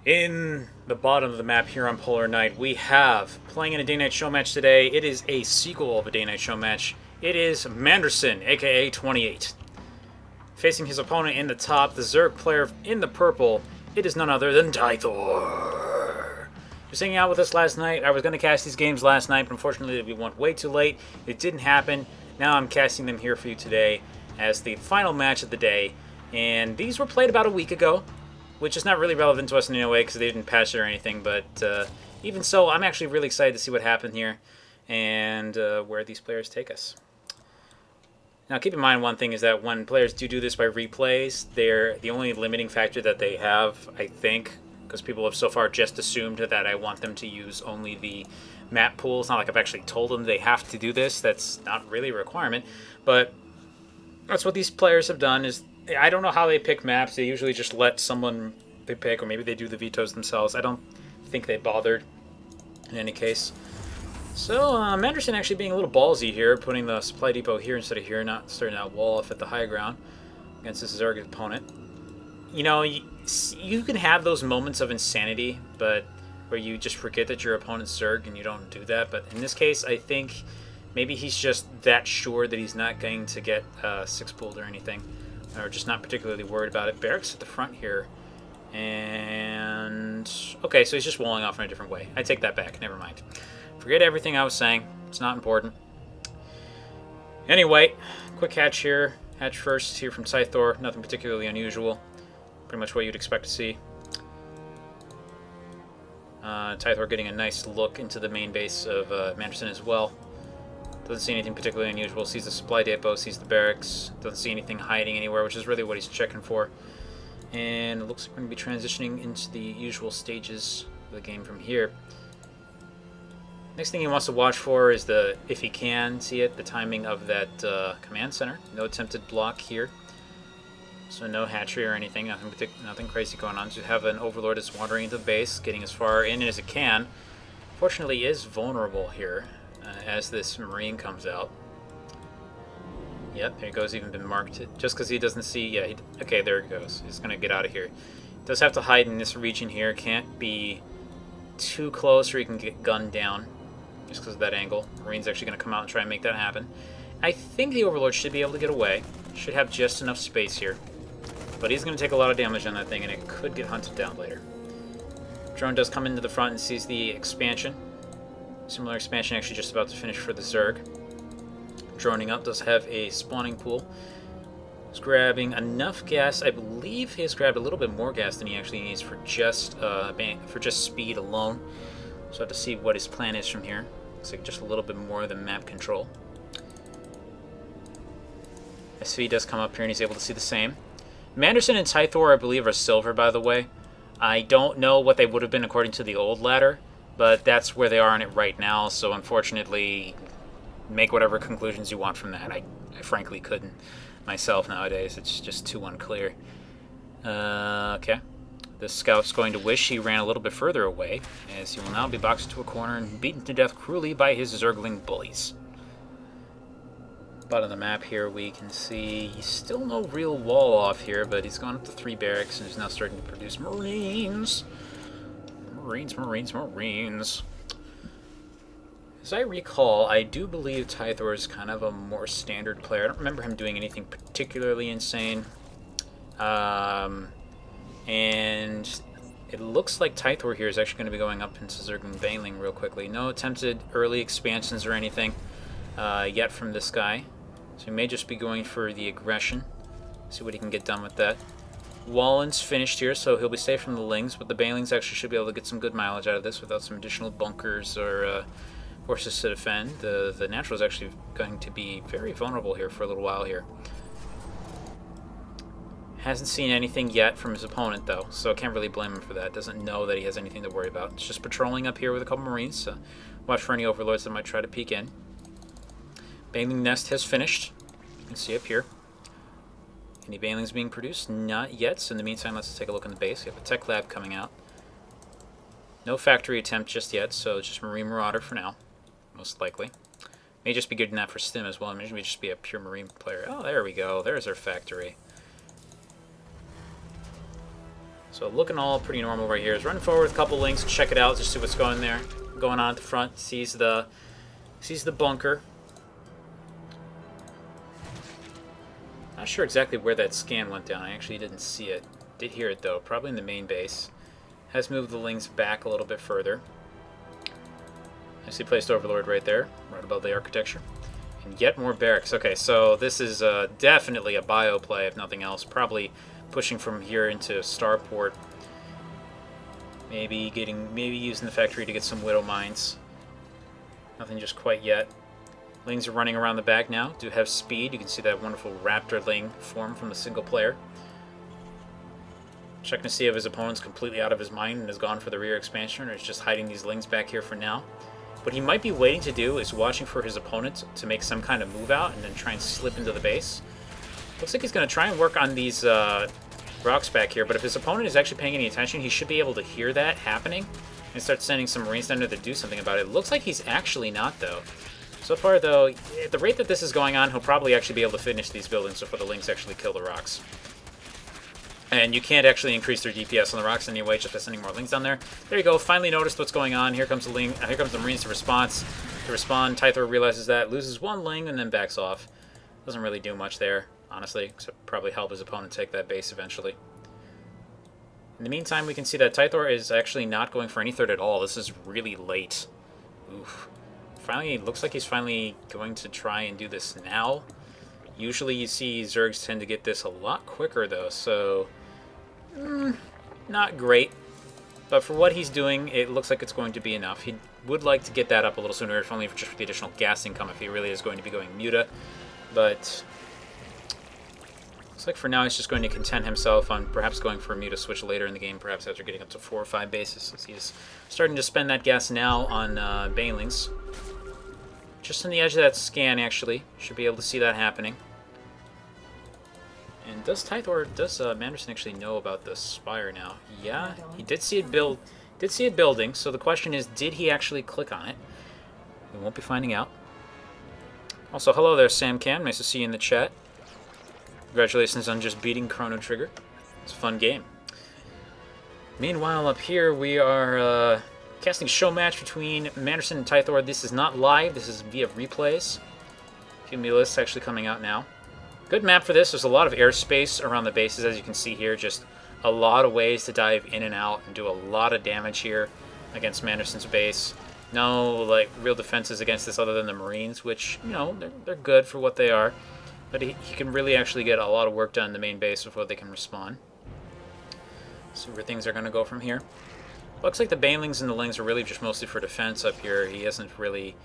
In the bottom of the map here on Polar Night, we have, playing in a day-night show match today, it is a sequel of a day-night show match. It is Manderson, aka 28. Facing his opponent in the top, the Zerg player in the purple, it is none other than Tythorr. He was hanging out with us last night. I was going to cast these games last night, but unfortunately we went way too late. It didn't happen. Now I'm casting them here for you today as the final match of the day. And these were played about a week ago, which is not really relevant to us in any way because they didn't patch it or anything, but even so, I'm actually really excited to see what happened here and where these players take us. Now, keep in mind one thing is that when players do this by replays, they're the only limiting factor that they have, I think, because people have so far just assumed that I want them to use only the map pool. It's not like I've actually told them they have to do this. That's not really a requirement, but that's what these players have done. Is I don't know how they pick maps. They usually just let someone they pick, or maybe they do the vetoes themselves. I don't think they bothered in any case. So Manderson actually being a little ballsy here, putting the supply depot here instead of here, not starting that wall off at the high ground against this Zerg opponent. You know, you can have those moments of insanity, but where you just forget that your opponent's Zerg and you don't do that. But in this case, I think maybe he's just that sure that he's not going to get 6-pooled or anything, or just not particularly worried about it. Barracks at the front here. And okay, so he's just walling off in a different way. I take that back. Never mind. Forget everything I was saying. It's not important. Anyway, quick hatch here. Hatch first here from Tythorr. Nothing particularly unusual. Pretty much what you'd expect to see. Tythorr getting a nice look into the main base of Manderson as well. Doesn't see anything particularly unusual. Sees the supply depot, sees the barracks. Doesn't see anything hiding anywhere, which is really what he's checking for. And it looks like we're going to be transitioning into the usual stages of the game from here. Next thing he wants to watch for is if he can see it, the timing of that command center. No attempted block here. So no hatchery or anything, nothing crazy going on. Just have an overlord that's wandering into the base, getting as far in as it can. Fortunately, is vulnerable here as this Marine comes out. Yep, there he goes, even been marked. Just because he doesn't see, yeah, okay, there he goes. He's going to get out of here. Does have to hide in this region here. Can't be too close or he can get gunned down just because of that angle. Marine's actually going to come out and try and make that happen. I think the Overlord should be able to get away. Should have just enough space here. But he's going to take a lot of damage on that thing, and it could get hunted down later. Drone does come into the front and sees the expansion. Similar expansion actually just about to finish for the Zerg. Droning up, does have a spawning pool. He's grabbing enough gas. I believe he has grabbed a little bit more gas than he actually needs for just speed alone. So I have to see what his plan is from here. Looks like just a little bit more than map control. SV does come up here and he's able to see the same. Manderson and Tythorr, I believe, are silver, by the way. I don't know what they would have been according to the old ladder, but that's where they are on it right now, so unfortunately, make whatever conclusions you want from that. I frankly couldn't myself nowadays. It's just too unclear. Okay. The scout's going to wish he ran a little bit further away, as he will now be boxed into a corner and beaten to death cruelly by his Zergling bullies. Bottom of the map here we can see still no real wall off here, but he's gone up to 3 barracks and is now starting to produce Marines. Marines. As I recall, I do believe Tythorr is kind of a more standard player. I don't remember him doing anything particularly insane. And it looks like Tythorr here is actually going to be going up into Zergling Baneling real quickly. No attempted early expansions or anything yet from this guy. So he may just be going for the aggression. See what he can get done with that. Wallen's finished here, so he'll be safe from the Lings, but the Banelings actually should be able to get some good mileage out of this without some additional bunkers or forces to defend. The Natural is actually going to be very vulnerable here for a little while here. Hasn't seen anything yet from his opponent, though, so I can't really blame him for that. Doesn't know that he has anything to worry about. It's just patrolling up here with a couple Marines, so watch for any Overlords that might try to peek in. Baneling Nest has finished. You can see up here. Any Banelings being produced? Not yet, so in the meantime, let's take a look in the base. We have a Tech Lab coming out. No factory attempt just yet, so just Marine Marauder for now, most likely. May just be good enough for Stim as well. Maybe just be a pure Marine player. Oh, there we go. There's our factory. So looking all pretty normal right here. He's running forward with a couple links, check it out, just see what's going on at the front. Sees the bunker. Not sure exactly where that scan went down. I actually didn't see it. Did hear it though, probably in the main base. Has moved the links back a little bit further. I see placed Overlord right there, right above the architecture. And yet more barracks. Okay, so this is definitely a bio play, if nothing else. Probably pushing from here into Starport. Maybe using the factory to get some Widow Mines. Nothing just quite yet. Lings are running around the back now. Do have speed. You can see that wonderful Raptor Ling form from the single player. Checking to see if his opponent's completely out of his mind and has gone for the rear expansion, or is just hiding these Lings back here for now. What he might be waiting to do is watching for his opponent to make some kind of move out and then try and slip into the base. Looks like he's going to try and work on these rocks back here, but if his opponent is actually paying any attention, he should be able to hear that happening and start sending some Marines down there to do something about it. Looks like he's actually not, though. So far, though, at the rate that this is going on, he'll probably actually be able to finish these buildings before the Lings actually kill the rocks. And you can't actually increase their DPS on the rocks anyway, just by sending more Lings down there. There you go, finally noticed what's going on. Here comes the here comes the Marines to respond. Tythorr realizes that, loses one Ling, and then backs off. Doesn't really do much there, honestly, except probably help his opponent take that base eventually. In the meantime, we can see that Tythorr is actually not going for any third at all. This is really late. Oof. Finally, it looks like he's finally going to try and do this now. Usually you see Zergs tend to get this a lot quicker, though, so... not great. But for what he's doing, it looks like it's going to be enough. He would like to get that up a little sooner, if only just for the additional gas income, if he really is going to be going Muta. But... looks like for now he's just going to content himself on perhaps going for a Muta switch later in the game, perhaps after getting up to 4 or 5 bases, since he's starting to spend that gas now on Banelings. Just on the edge of that scan, actually. Should be able to see that happening. And does Manderson actually know about the spire now? Yeah, he did see it building, so the question is, did he actually click on it? We won't be finding out. Also, hello there, Sam Cam. Nice to see you in the chat. Congratulations on just beating Chrono Trigger. It's a fun game. Meanwhile, up here, we are casting a show match between Manderson and Tythorr. This is not live. This is via replays. A few lists actually coming out now. Good map for this. There's a lot of airspace around the bases, as you can see here. Just a lot of ways to dive in and out and do a lot of damage here against Manderson's base. No, like, real defenses against this other than the Marines, which, you know, they're good for what they are. But he can really actually get a lot of work done in the main base before they can respawn. See where things are going to go from here. Looks like the Banelings and the Lings are really just mostly for defense up here. He hasn't really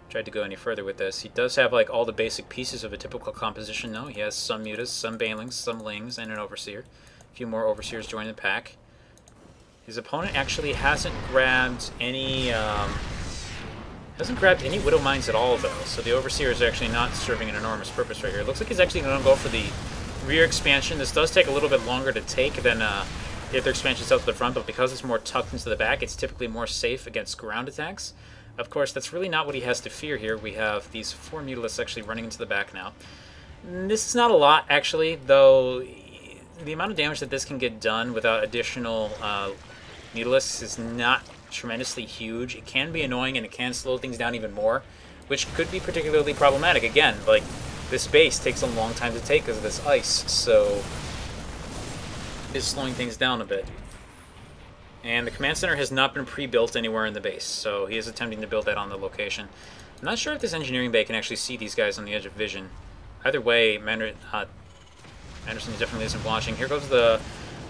tried to go any further with this. He does have like all the basic pieces of a typical composition though. He has some Mutas, some Banelings, some Lings, and an Overseer. A few more Overseers join the pack. His opponent actually hasn't grabbed any Widow Mines at all though, so the Overseer is actually not serving an enormous purpose right here. It looks like he's actually going to go for the rear expansion. This does take a little bit longer to take than the other expansions out to the front, but because it's more tucked into the back, it's typically more safe against ground attacks. Of course, that's really not what he has to fear here. We have these 4 Mutalisks actually running into the back now. This is not a lot, actually, though the amount of damage that this can get done without additional Mutalisks is not tremendously huge. It can be annoying and it can slow things down even more, which could be particularly problematic. Again, like, this base takes a long time to take because of this ice, so it's slowing things down a bit. And the command center has not been pre-built anywhere in the base, so he is attempting to build that on the location. I'm not sure if this engineering bay can actually see these guys on the edge of vision. Either way, Manderson definitely isn't watching. Here goes the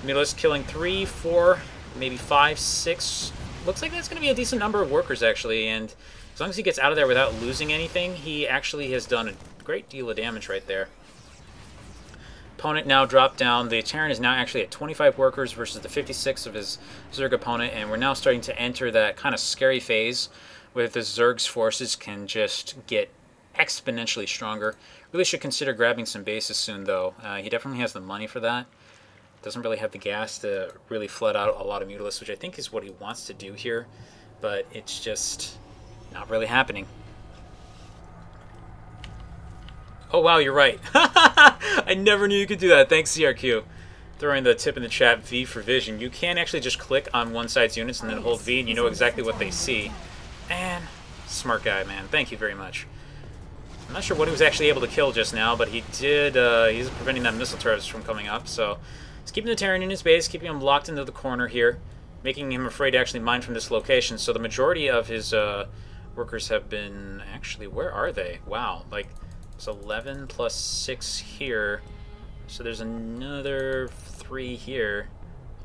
Mutalisk, killing 3, 4, maybe 5, 6. Looks like that's going to be a decent number of workers, actually, and as long as he gets out of there without losing anything, he actually has done a great deal of damage right there. Opponent now dropped down. The Terran is now actually at 25 workers versus the 56 of his Zerg opponent, and we're now starting to enter that kind of scary phase where the Zerg's forces can just get exponentially stronger. Really should consider grabbing some bases soon, though. He definitely has the money for that. Doesn't really have the gas to really flood out a lot of Mutalisks, which I think is what he wants to do here, but it's just not really happening. Oh wow, you're right. I never knew you could do that. Thanks, CRQ. throwing the tip in the chat, V for vision. You can actually just click on one side's units and then hold V, and you know exactly what they see. And smart guy, man. Thank you very much. I'm not sure what he was actually able to kill just now, but he did. He's preventing that missile turrets from coming up. So he's keeping the Terran in his base, keeping him locked into the corner here, making him afraid to actually mine from this location. So the majority of his workers have been actually. Where are they? Wow, like it's 11 plus 6 here. So there's another 3 here.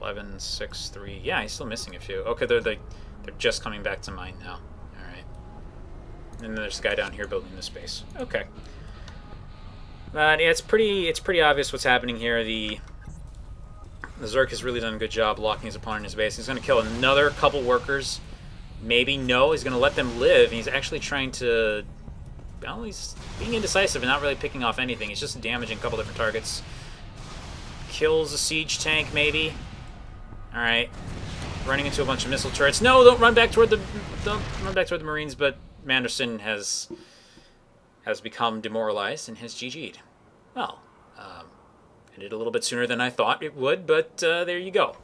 11, 6, 3. Yeah, he's still missing a few. Okay, they're just coming back to mine now. All right. And then there's a guy down here building this base. Okay. But yeah, it's pretty obvious what's happening here. The Zerg has really done a good job locking his opponent in his base. He's going to kill another couple workers. Maybe no. He's going to let them live. He's actually trying to. Well, he's being indecisive and not really picking off anything. He's just damaging a couple different targets. Kills a siege tank, maybe. All right, running into a bunch of missile turrets. No, don't run back toward the Marines. But Manderson has become demoralized and has GG'd. Well, it did a little bit sooner than I thought it would, but there you go.